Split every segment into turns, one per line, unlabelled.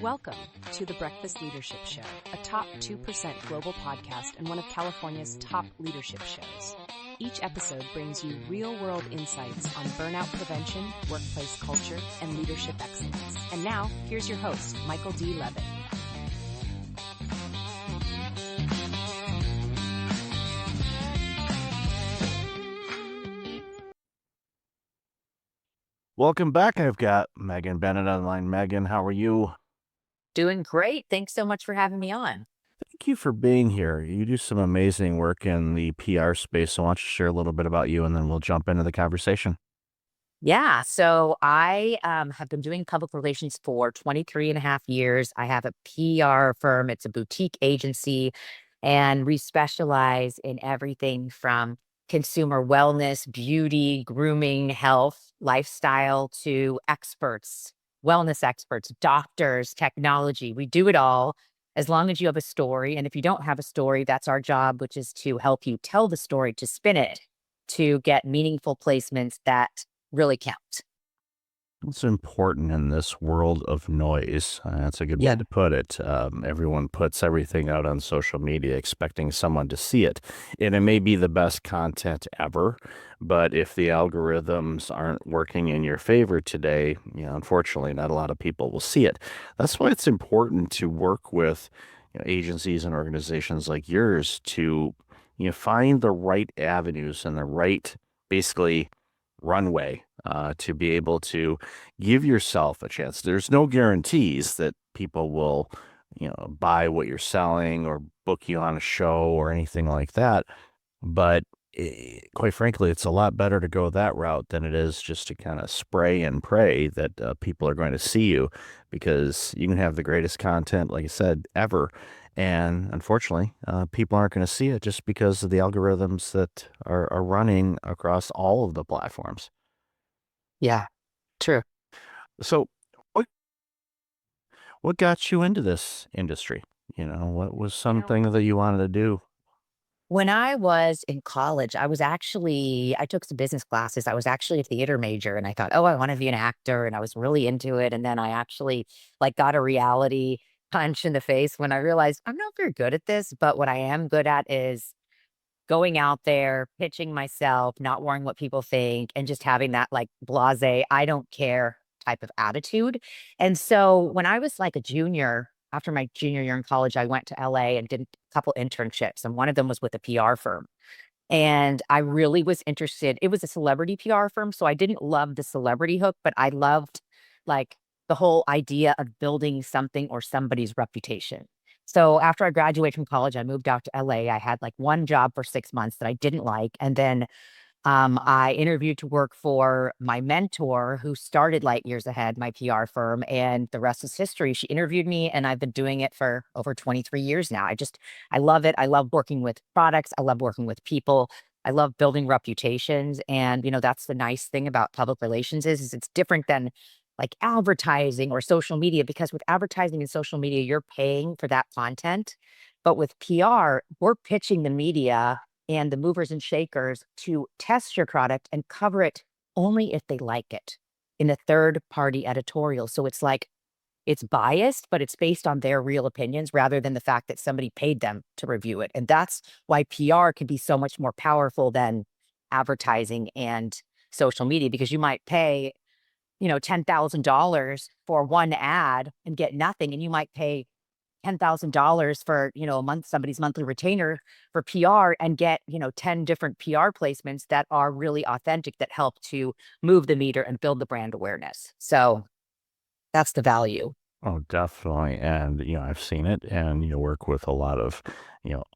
Welcome to the Breakfast Leadership Show, a top 2% global podcast and one of California's top leadership shows. Each episode brings you real-world insights on burnout prevention, workplace culture, and leadership excellence. And now, here's your host, Michael D. Levitt.
Welcome back. I've got Megan Bennett on the line. Megan, how are you?
Doing great. Thanks so much for having me on.
Thank you for being here. You do some amazing work in the PR space. So why don't you share a little bit about you and then we'll jump into the conversation.
Yeah, so I have been doing public relations for 23 and a half years. I have a PR firm. It's a boutique agency, and we specialize in everything from consumer wellness, beauty, grooming, health, lifestyle to experts, wellness experts, doctors, technology. We do it all as long as you have a story. And if you don't have a story, that's our job, which is to help you tell the story, to spin it, to get meaningful placements that really count.
It's important in this world of noise. That's a good way to put it. Everyone puts everything out on social media expecting someone to see it. And it may be the best content ever, but if the algorithms aren't working in your favor today, unfortunately, not a lot of people will see it. That's why it's important to work with agencies and organizations like yours to find the right avenues and the right, basically, runway to be able to give yourself a chance. There's no guarantees that people will, buy what you're selling or book you on a show or anything like that. But quite frankly, it's a lot better to go that route than it is just to kind of spray and pray that people are going to see you, because you can have the greatest content, like I said, ever. And unfortunately, people aren't going to see it just because of the algorithms that are running across all of the platforms.
Yeah, true.
So what got you into this industry? What was something that you wanted to do?
When I was in college, I took some business classes. I was actually a theater major, and I thought, oh, I want to be an actor. And I was really into it. And then I actually got a reality punch in the face when I realized I'm not very good at this, but what I am good at is going out there, pitching myself, not worrying what people think, and just having that blase, I don't care type of attitude. And so when I was like a junior, after my junior year in college, I went to LA and did a couple internships. And one of them was with a PR firm. And I really was interested. It was a celebrity PR firm. So I didn't love the celebrity hook, but I loved like the whole idea of building something or somebody's reputation. So after I graduated from college, I moved out to LA. I had one job for 6 months that I didn't like. And then I interviewed to work for my mentor who started Light Years Ahead, my PR firm, and the rest is history. She interviewed me and I've been doing it for over 23 years now. I love it. I love working with products. I love working with people. I love building reputations. And, that's the nice thing about public relations is it's different than advertising or social media, because with advertising and social media, you're paying for that content. But with PR, we're pitching the media and the movers and shakers to test your product and cover it only if they like it in a third party editorial. So it's biased, but it's based on their real opinions rather than the fact that somebody paid them to review it. And that's why PR can be so much more powerful than advertising and social media, because you might pay $10,000 for one ad and get nothing. And you might pay $10,000 for, a month, somebody's monthly retainer for PR and get, 10 different PR placements that are really authentic, that help to move the meter and build the brand awareness. So that's the value.
Oh, definitely. And, I've seen it, and work with a lot of,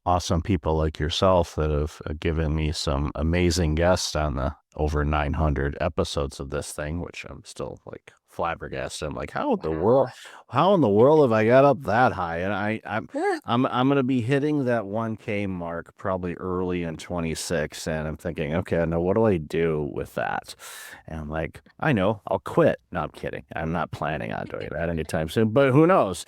awesome people like yourself that have given me some amazing guests on the over 900 episodes of this thing, which I'm still flabbergasted. I'm like, how in the world have I got up that high? And I'm going to be hitting that 1K mark probably early in 26. And I'm thinking, okay, now what do I do with that? And I'm like, I know, I'll quit. No, I'm kidding. I'm not planning on doing that anytime soon, but who knows?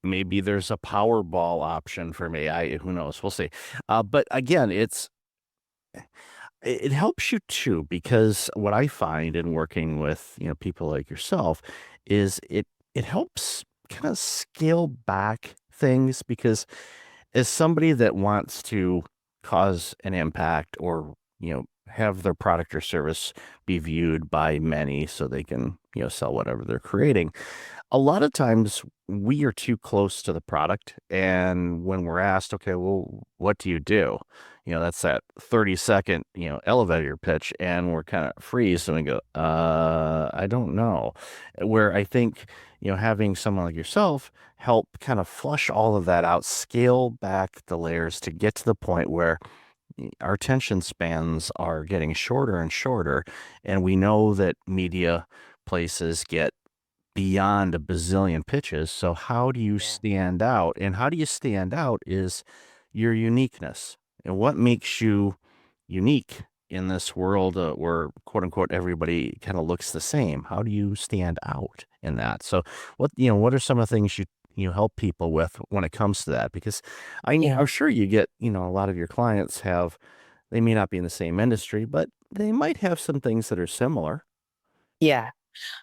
Maybe there's a Powerball option for me. Who knows? We'll see. But again, it helps you too, because what I find in working with, people like yourself is it helps kind of scale back things? Because as somebody that wants to cause an impact or, have their product or service be viewed by many so they can, sell whatever they're creating, a lot of times we are too close to the product. And when we're asked, okay, well, what do you do? That's that 30-second, elevator pitch. And we're kind of freeze and we go, I don't know. Where I think, having someone like yourself help kind of flush all of that out, scale back the layers to get to the point where our attention spans are getting shorter and shorter. And we know that media places get beyond a bazillion pitches. So how do you stand out? And how do you stand out is your uniqueness. And what makes you unique in this world where quote unquote everybody kind of looks the same? How do you stand out in that? So what are some of the things you help people with when it comes to that? Because I'm sure you get, a lot of your clients they may not be in the same industry, but they might have some things that are similar.
Yeah.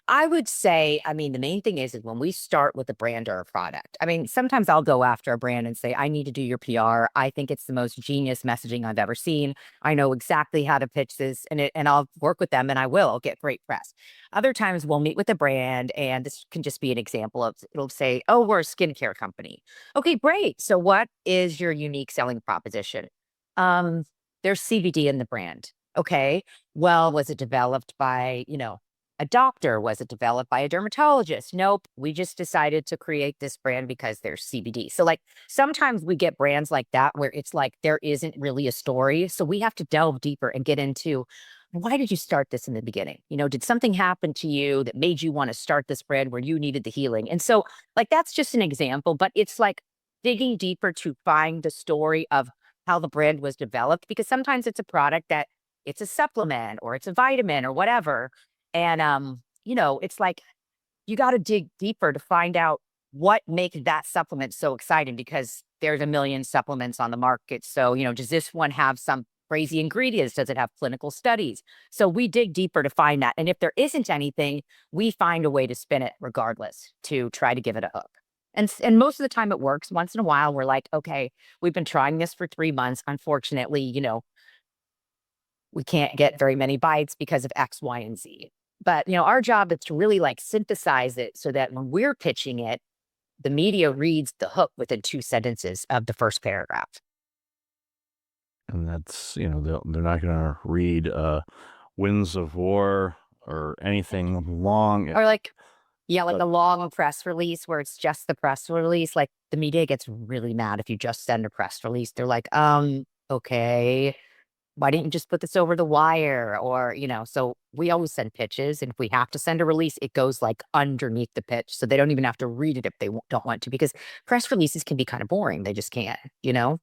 I would say, I mean, the main thing is when we start with a brand or a product, I mean, sometimes I'll go after a brand and say, I need to do your PR. I think it's the most genius messaging I've ever seen. I know exactly how to pitch this and I'll work with them and I'll get great press. Other times we'll meet with a brand and this can just be an example of, it'll say, oh, we're a skincare company. Okay, great. So what is your unique selling proposition? Um, there's CBD in the brand. Okay. Well, was it developed by, a doctor? Was it developed by a dermatologist? Nope. We just decided to create this brand because there's CBD. So like sometimes we get brands like that where it's like there isn't really a story. So we have to delve deeper and get into why did you start this in the beginning? Did something happen to you that made you want to start this brand where you needed the healing? And so like that's just an example, but it's like digging deeper to find the story of how the brand was developed because sometimes it's a product that it's a supplement or it's a vitamin or whatever and, it's like you got to dig deeper to find out what makes that supplement so exciting because there's a million supplements on the market. So, does this one have some crazy ingredients? Does it have clinical studies? So we dig deeper to find that. And if there isn't anything, we find a way to spin it regardless to try to give it a hook. And most of the time it works. Once in a while, we're like, okay, we've been trying this for 3 months. Unfortunately, we can't get very many bites because of X, Y, and Z. But, our job is to really like synthesize it so that when we're pitching it, the media reads the hook within 2 sentences of the first paragraph.
And that's, they're not going to read Winds of War or anything long.
Or like a long press release where it's just the press release. Like the media gets really mad if you just send a press release. They're like, okay, why didn't you just put this over the wire? Or, so we always send pitches. And if we have to send a release, it goes like underneath the pitch. So they don't even have to read it if they don't want to, because press releases can be kind of boring. They just can't,
Yeah,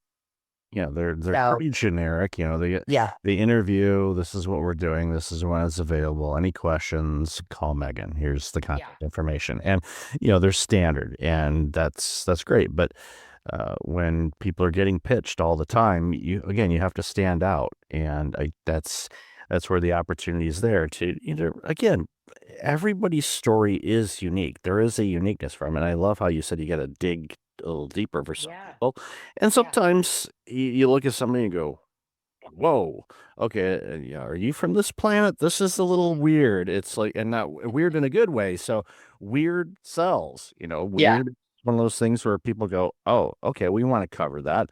they're
So,
pretty generic.
yeah.
They interview. This is what we're doing. This is when it's available. Any questions? Call Megan. Here's the contact information. And they're standard, and that's great. But when people are getting pitched all the time, you have to stand out, and that's where the opportunity is there to again. Everybody's story is unique. There is a uniqueness from it. And I love how you said you got to dig a little deeper for some people. And sometimes you look at somebody and go, whoa, okay, yeah, are you from this planet? This is a little weird. It's like, and not weird in a good way. So weird sells, weird. One of those things where people go, oh, okay, we want to cover that.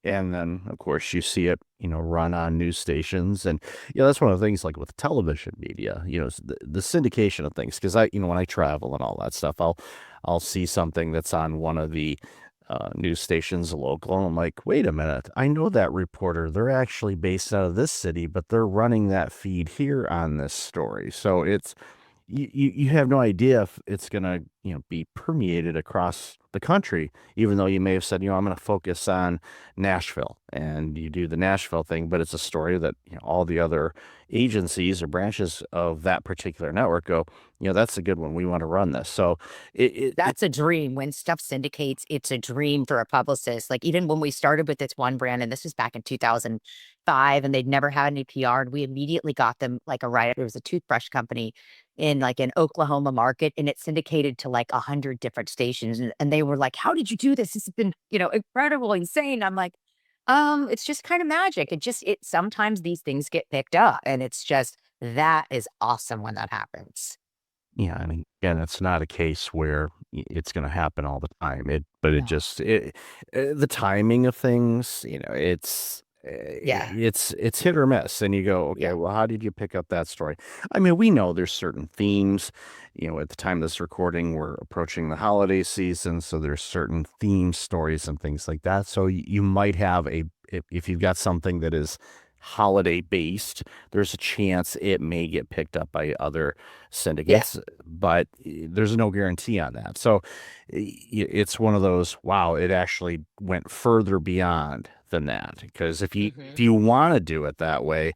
And then, of course, you see it, run on news stations. And, that's one of the things like with television media, the syndication of things. Because when I travel and all that stuff, I'll see something that's on one of the news stations local. And I'm like, wait a minute, I know that reporter. They're actually based out of this city, but they're running that feed here on this story. So it's, you have no idea if it's going to, be permeated across the country, even though you may have said, I'm going to focus on Nashville, and you do the Nashville thing, but it's a story that, all the other agencies or branches of that particular network go, that's a good one. We want to run this. So
That's a dream. When stuff syndicates, it's a dream for a publicist. Like even when we started with this one brand, and this was back in 2005, and they'd never had any PR, and we immediately got them like a writer. It was a toothbrush company. in like an Oklahoma market, and it syndicated to like 100 different stations. And they were like, how did you do this? This has been, incredible, insane. I'm like, it's just kind of magic. It sometimes these things get picked up, and it's just that is awesome when that happens.
Yeah, I mean, again, it's not a case where it's going to happen all the time. But it
No.
just the timing of things,
Yeah.
it's hit or miss, and you go, okay,
Yeah.
well, how did you pick up that story? I mean, we know there's certain themes. At the time of this recording, we're approaching the holiday season, so there's certain theme stories and things like that. So you might have if you've got something that is holiday based, there's a chance it may get picked up by other
Yeah.
syndicates, but there's no guarantee on that. So it's one of those, wow, it actually went further beyond than that. Because if you
Hmm.
if you want to do it that way,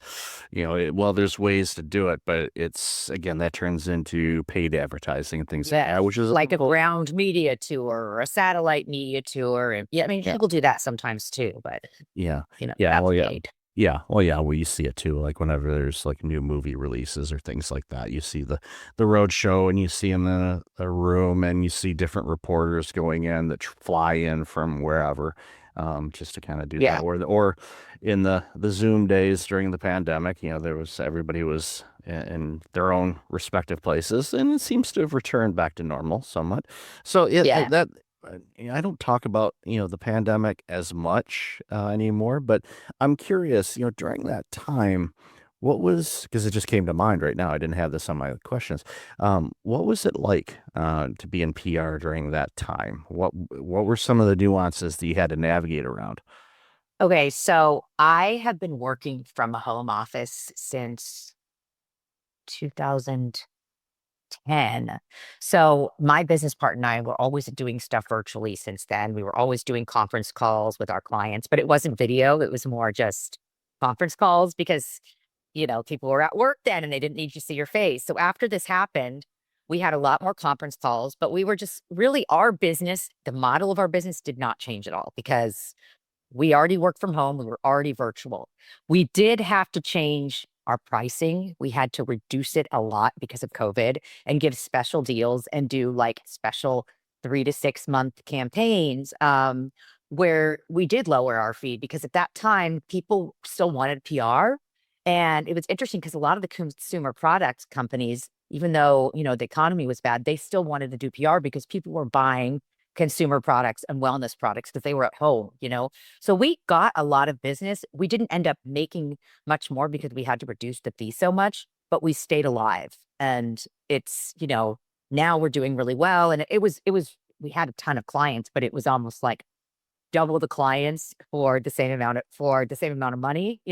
well, there's ways to do it, but it's again that turns into paid advertising and things like
Yeah.
that, which is a
Like a
little,
ground media tour or a satellite media tour. And yeah, I mean,
yeah,
people do that sometimes too, but
yeah, yeah,
that's
well, yeah.
paid.
Yeah, well, yeah, well, you see it too. Like whenever there's like new movie releases or things like that, you see the road show, and you see them in a room, and you see different reporters going in that fly in from wherever, just to kind of do that.
Yeah.
Or in the Zoom days during the pandemic, everybody was in their own respective places, and it seems to have returned back to normal somewhat. So
Yeah.
I don't talk about the pandemic as much anymore, but I'm curious, during that time, what was, because it just came to mind right now. I didn't have this on my questions. What was it like to be in PR during that time? What were some of the nuances that you had to navigate around?
Okay. So I have been working from a home office since 2010. So my business partner and I were always doing stuff virtually since then. We were always doing conference calls with our clients, but it wasn't video. It was more just conference calls because, people were at work then and they didn't need to see your face. So after this happened, we had a lot more conference calls, but we were just really our business, the model of our business did not change at all because we already worked from home. We were already virtual. We did have to change our pricing. We had to reduce it a lot because of COVID and give special deals and do like special 3 to 6 month campaigns where we did lower our fee because at that time people still wanted PR. And it was interesting because a lot of the consumer products companies, even though, the economy was bad, they still wanted to do PR because people were buying consumer products and wellness products because they were at home. So we got a lot of business. We didn't end up making much more because we had to reduce the fee so much, but we stayed alive. And now we're doing really well. And we had a ton of clients, but it was almost like double the clients for the same amount of money.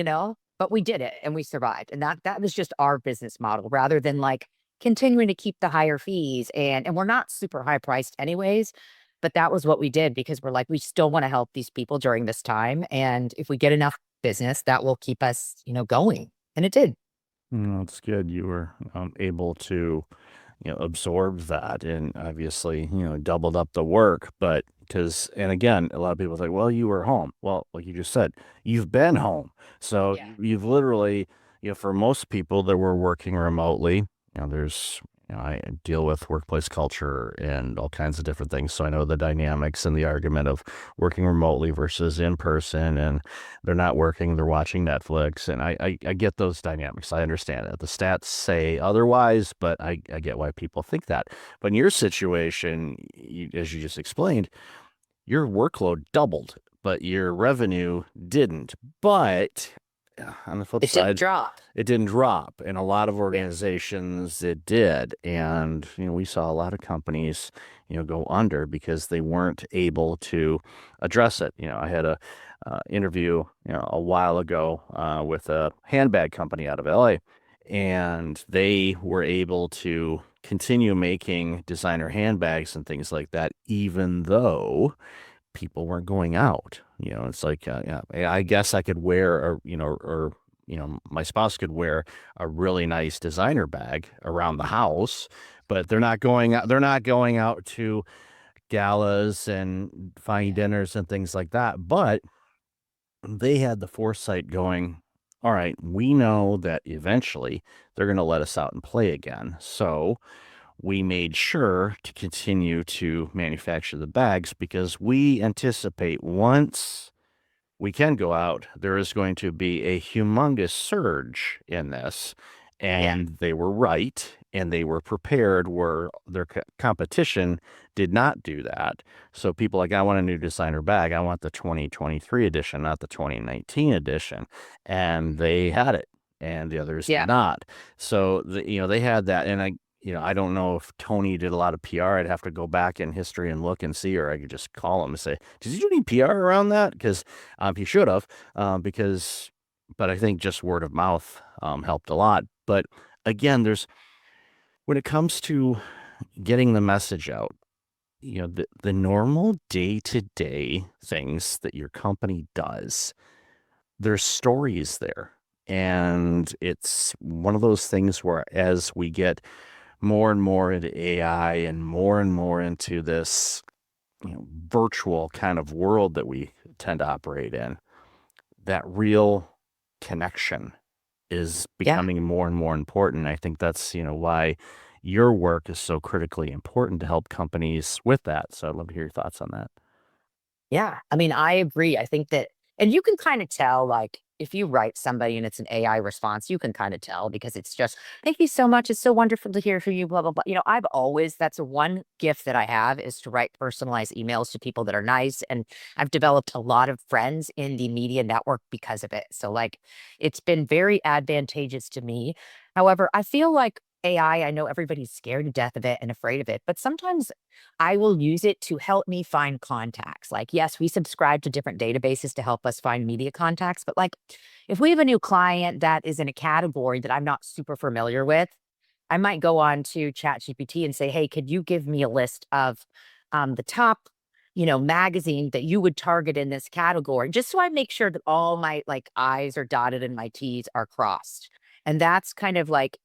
But we did it and we survived. And that was just our business model rather than like continuing to keep the higher fees. And we're not super high priced anyways. But that was what we did because we're like, we still want to help these people during this time. And if we get enough business, that will keep us, going. And it did.
It's good you were able to absorb that, and obviously, doubled up the work. But and again, a lot of people think, well, you were home. Well, like you just said, you've been home. So
Yeah.
you've literally, for most people that were working remotely, there's, I deal with workplace culture and all kinds of different things. So I know the dynamics and the argument of working remotely versus in person, and they're not working, they're watching Netflix. And I get those dynamics. I understand it. The stats say otherwise, but I get why people think that. But in your situation, as you just explained, your workload doubled, but your revenue didn't. But on the flip
It didn't
side,
drop.
it didn't drop. In a lot of
Yeah.
organizations, it did. And, we saw a lot of companies, go under because they weren't able to address it. I had a interview, a while ago with a handbag company out of LA, and they were able to continue making designer handbags and things like that, even though people weren't going out. It's like, yeah, I guess I could wear my spouse could wear a really nice designer bag around the house, but they're not going out. They're not going out to galas and fine
Yeah.
dinners and things like that. But they had the foresight going, all right, we know that eventually they're going to let us out and play again. So we made sure to continue to manufacture the bags because we anticipate once we can go out, there is going to be a humongous surge in this. And they were right, and they were prepared where their competition did not do that. So people like, I want a new designer bag. I want the 2023 edition, not the 2019 edition. And they had it, and the others did not. So, they had that. And I don't know if Tony did a lot of PR. I'd have to go back in history and look and see, or I could just call him and say, did you do any PR around that? Because he should have, but I think just word of mouth helped a lot. But again, when it comes to getting the message out, the normal day-to-day things that your company does, there's stories there. And it's one of those things where as we get more and more into AI and more into this virtual kind of world that we tend to operate in, that real connection is becoming more and more important. I think that's, why your work is so critically important to help companies with that. So I'd love to hear your thoughts on that.
Yeah. I mean, I agree. I think that, and you can kind of tell, like, if you write somebody and it's an AI response, you can kind of tell because it's just, thank you so much. It's so wonderful to hear from you, blah, blah, blah. That's one gift that I have is to write personalized emails to people that are nice. And I've developed a lot of friends in the media network because of it. So, like, it's been very advantageous to me. However, I feel like AI, I know everybody's scared to death of it and afraid of it, but sometimes I will use it to help me find contacts. Like, yes, we subscribe to different databases to help us find media contacts, but like if we have a new client that is in a category that I'm not super familiar with, I might go on to ChatGPT and say, hey, could you give me a list of the top, magazine that you would target in this category, just so I make sure that all my like I's are dotted and my T's are crossed. And that's kind of like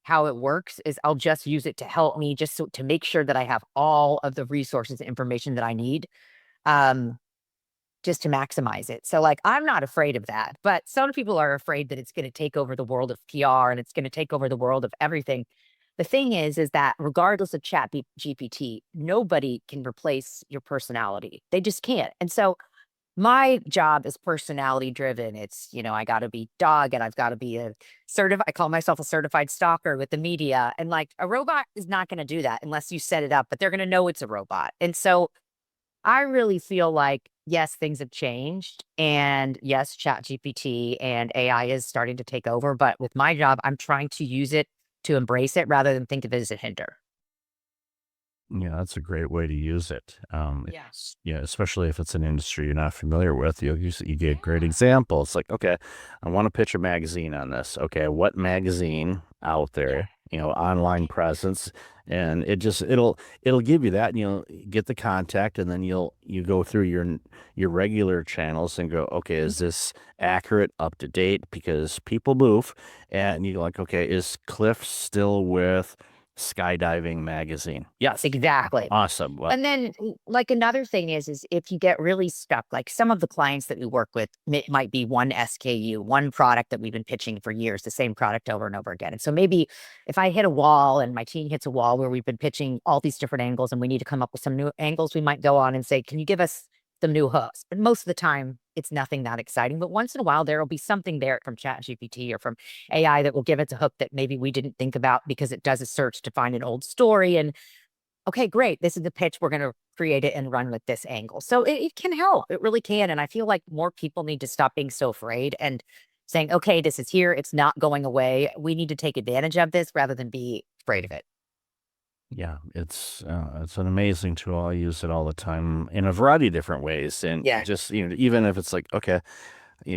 how it works is I'll just use it to help me just so to make sure that I have all of the resources and information that I need, um, just to maximize it. So like, I'm not afraid of that, but some people are afraid that it's going to take over the world of PR and it's going to take over the world of everything. The thing is that regardless of GPT, nobody can replace your personality. They just can't. And so my job is personality driven. It's, I got to be dog and I've got to be I call myself a certified stalker with the media. And like a robot is not going to do that unless you set it up, but they're going to know it's a robot. And so I really feel like, yes, things have changed. And yes, ChatGPT and AI is starting to take over. But with my job, I'm trying to use it to embrace it rather than think of it as a hinder.
Yeah, that's a great way to use it.
Yes.
Especially if it's an industry you're not familiar with. You gave great examples. Like, okay, I want to pitch a magazine on this. Okay, what magazine out there? Online presence, and it'll give you that. Get the contact, and then you go through your regular channels and go, okay, is this accurate, up to date? Because people move, and you're like, okay, is Cliff still with Skydiving Magazine? Yes.
Exactly.
Awesome. Well,
And then like another thing is if you get really stuck, like some of the clients that we work with, it might be one SKU, one product that we've been pitching for years, the same product over and over again. And so maybe if I hit a wall and my team hits a wall where we've been pitching all these different angles and we need to come up with some new angles, we might go on and say, can you give us some new hooks? But most of the time it's nothing that exciting, but once in a while there will be something there from ChatGPT or from AI that will give us a hook that maybe we didn't think about because it does a search to find an old story. And okay, great. This is the pitch. We're going to create it and run with this angle. So it can help. It really can. And I feel like more people need to stop being so afraid and saying, okay, this is here. It's not going away. We need to take advantage of this rather than be afraid of it.
yeah, it's an amazing tool. I use it all the time in a variety of different ways, and just even if it's like, okay,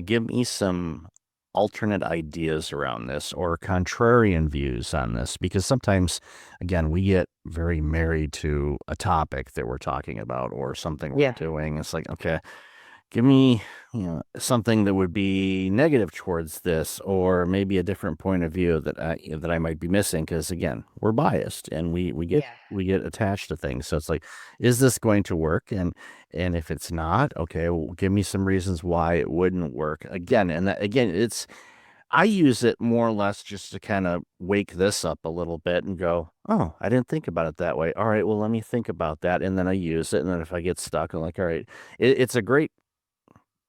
give me some alternate ideas around this or contrarian views on this, because sometimes, again, we get very married to a topic that we're talking about or something we're doing. It's like, okay, give me something that would be negative towards this, or maybe a different point of view that I might be missing, because again, we're biased and we get attached to things. So it's like, is this going to work? And if it's not, okay, well, give me some reasons why it wouldn't work. Again, and that, again, it's I use it more or less just to kind of wake this up a little bit and go, oh, I didn't think about it that way. All right, well, let me think about that. And then I use it. And then if I get stuck, I'm like, all right, it's a great,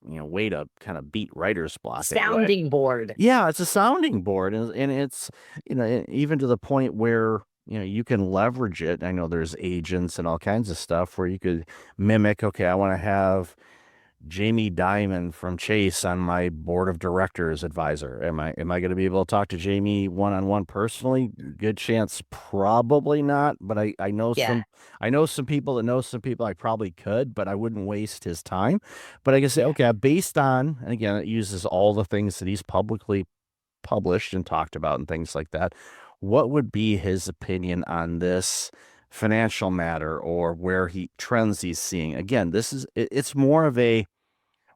way to kind of beat writer's block anyway.
Sounding board.
Yeah, it's a sounding board. And it's, even to the point where, you can leverage it. I know there's agents and all kinds of stuff where you could mimic, okay, I want to have Jamie Dimon from Chase on my board of directors advisor. Am I going to be able to talk to Jamie one-on-one personally? Good chance, probably not. But I know
Yeah.
some people that know some people I probably could, but I wouldn't waste his time. But I can say,
Yeah.
okay, based on, and again, it uses all the things that he's publicly published and talked about and things like that. What would be his opinion on this financial matter or where trends he's seeing? Again, it's more of a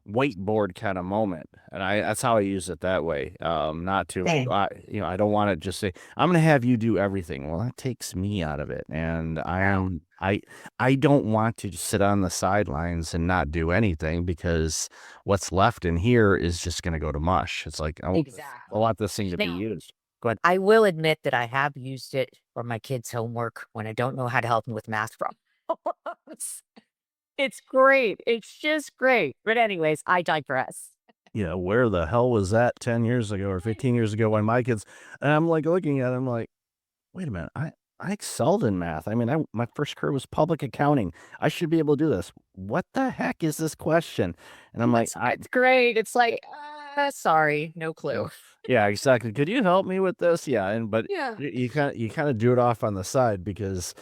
whiteboard kind of moment, and that's how I use it that way. Not to,
Same.
I don't want to just say I'm going to have you do everything. Well, that takes me out of it, and I don't want to just sit on the sidelines and not do anything, because what's left in here is just going to go to mush. It's like I
Exactly.
want this thing to be
Now,
used. Go ahead.
I will admit that I have used it for my kids' homework when I don't know how to help them with math problems. It's great. It's just great. But anyways, I digress.
Yeah, where the hell was that 10 years ago or 15 years ago when my kids, and I'm like looking at them like, wait a minute, I excelled in math. I mean, my first career was public accounting. I should be able to do this. What the heck is this question? And I'm like,
It's great. It's like, sorry, no clue.
yeah, exactly. Could you help me with this? Yeah, but
Yeah.
you kind of do it off on the side, because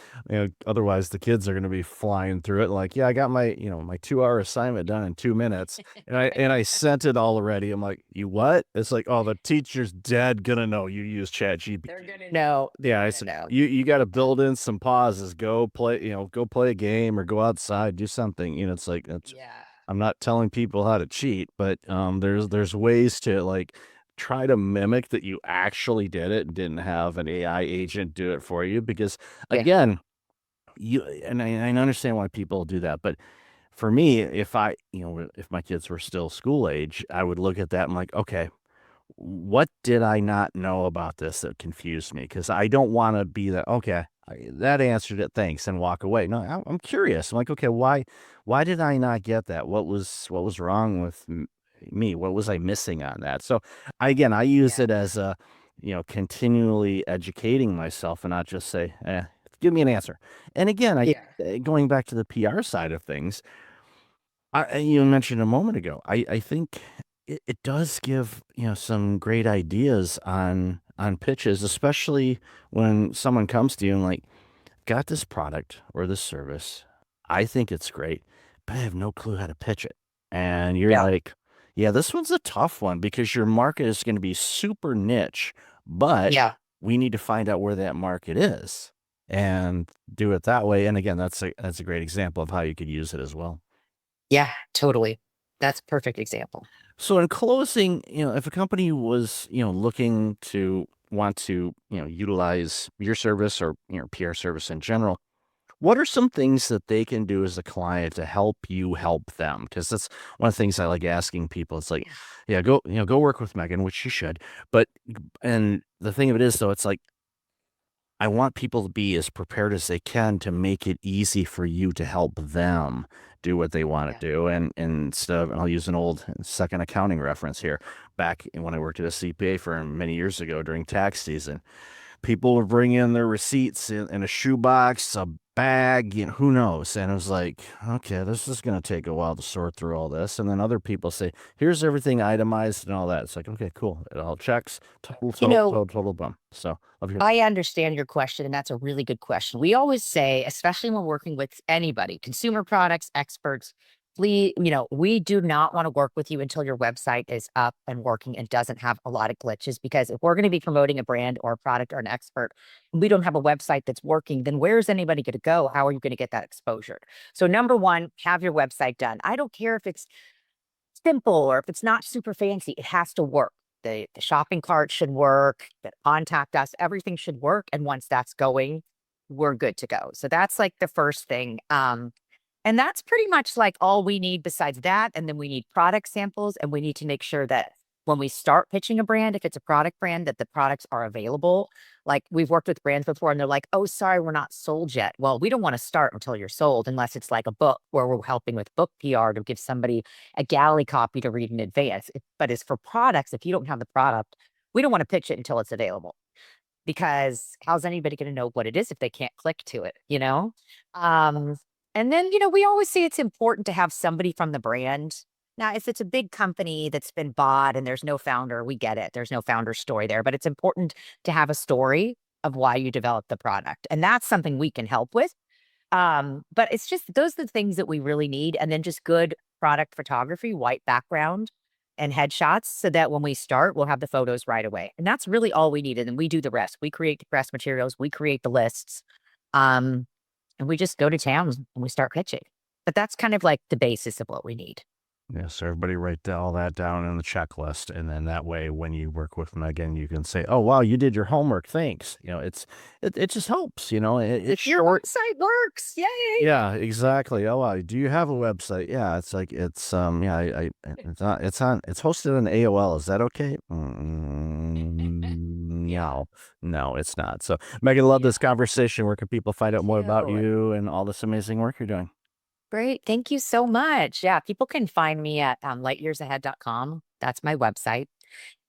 otherwise the kids are going to be flying through it like, yeah, I got my my 2-hour assignment done in 2 minutes, and I sent it all already. I'm like, you what? It's like, oh, the teacher's dead gonna know you use Chat GPT.
They're gonna know.
Yeah, I said, you got to build in some pauses. Go play, go play a game or go outside, do something. It's like
Yeah.
I'm not telling people how to cheat, but there's ways to like try to mimic that you actually did it and didn't have an AI agent do it for you. Because
Yeah.
again, I understand why people do that, but for me, if if my kids were still school age, I would look at that and like, okay, what did I not know about this that confused me? Because I don't want to be that, okay, that answered it, thanks, and walk away. No, I'm curious. I'm like, okay, why did I not get that? What was wrong with me? What was I missing on that? So again, I use
Yeah.
it as a, continually educating myself and not just say, give me an answer. And again,
Yeah.
going back to the PR side of things, you mentioned a moment ago, I think it does give, some great ideas on pitches, especially when someone comes to you and like, got this product or this service. I think it's great, but I have no clue how to pitch it. And you're
Yeah.
like, yeah, this one's a tough one because your market is going to be super niche, but
Yeah.
we need to find out where that market is and do it that way. And again, that's a great example of how you could use it as well.
Yeah, totally. That's a perfect example.
So in closing, if a company was, looking to want to, utilize your service or, PR service in general, what are some things that they can do as a client to help you help them? Because that's one of the things I like asking people. It's like, yeah, go work with Megan, which you should. But, and the thing of it is, though, it's like, I want people to be as prepared as they can to make it easy for you to help them do what they want
Yeah.
to do. And instead of, and I'll use an old second accounting reference here, back when I worked at a CPA firm many years ago during tax season, people would bring in their receipts in a shoebox, a bag, who knows? And it was like, okay, this is going to take a while to sort through all this. And then other people say, here's everything itemized and all that. It's like, okay, cool. It all checks. Total bum. So
I understand your question, and that's a really good question. We always say, especially when working with anybody, consumer products, experts, we do not want to work with you until your website is up and working and doesn't have a lot of glitches. Because if we're going to be promoting a brand or a product or an expert, and we don't have a website that's working, then where is anybody going to go? How are you going to get that exposure? So number one, have your website done. I don't care if it's simple or if it's not super fancy, it has to work. The shopping cart should work, the contact us, everything should work. And once that's going, we're good to go. So that's like the first thing. And that's pretty much like all we need besides that. And then we need product samples, and we need to make sure that when we start pitching a brand, if it's a product brand, that the products are available. Like we've worked with brands before and they're like, oh, sorry, we're not sold yet. Well, we don't want to start until you're sold, unless it's like a book where we're helping with book PR to give somebody a galley copy to read in advance. But as for products, if you don't have the product, we don't want to pitch it until it's available, because how's anybody going to know what it is if they can't click to it, you know? Um, and then, we always say it's important to have somebody from the brand. Now, if it's a big company that's been bought and there's no founder, we get it. There's no founder story there, but it's important to have a story of why you developed the product. And that's something we can help with. But it's just, those are the things that we really need. And then just good product photography, white background and headshots, so that when we start, we'll have the photos right away. And that's really all we needed. And we do the rest. We create the press materials, we create the lists, and we just go to town and we start pitching. But that's kind of like the basis of what we need.
Yes, so everybody write all that down in the checklist, and then that way, when you work with Megan, you can say, "Oh, wow, you did your homework. Thanks." It just helps. It's
Your
short.
website works. Yay.
Yeah, exactly. Oh, wow. Do you have a website? Yeah, it's like yeah, it's hosted on AOL. Is that okay? No, it's not. So, Megan, love this conversation. Where can people find out more about you and all this amazing work you're doing?
Great. Thank you so much. Yeah, people can find me at lightyearsahead.com. That's my website.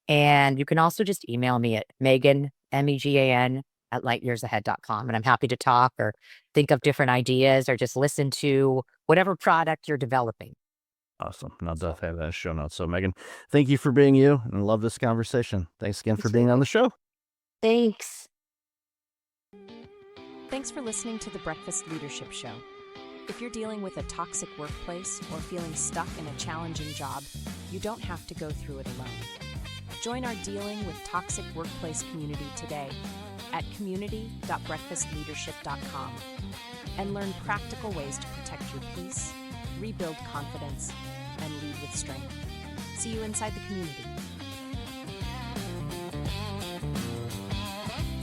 And you can also just email me at Megan, Megan, at lightyearsahead.com. And I'm happy to talk or think of different ideas or just listen to whatever product you're developing.
Awesome. And I'll definitely have that in show notes. So, Megan, thank you for being you, and I love this conversation. Thanks again for being on the show.
Thanks.
Thanks for listening to the Breakfast Leadership Show. If you're dealing with a toxic workplace or feeling stuck in a challenging job, you don't have to go through it alone. Join our Dealing with Toxic Workplace community today at community.breakfastleadership.com and learn practical ways to protect your peace, rebuild confidence, and lead with strength. See you inside the community.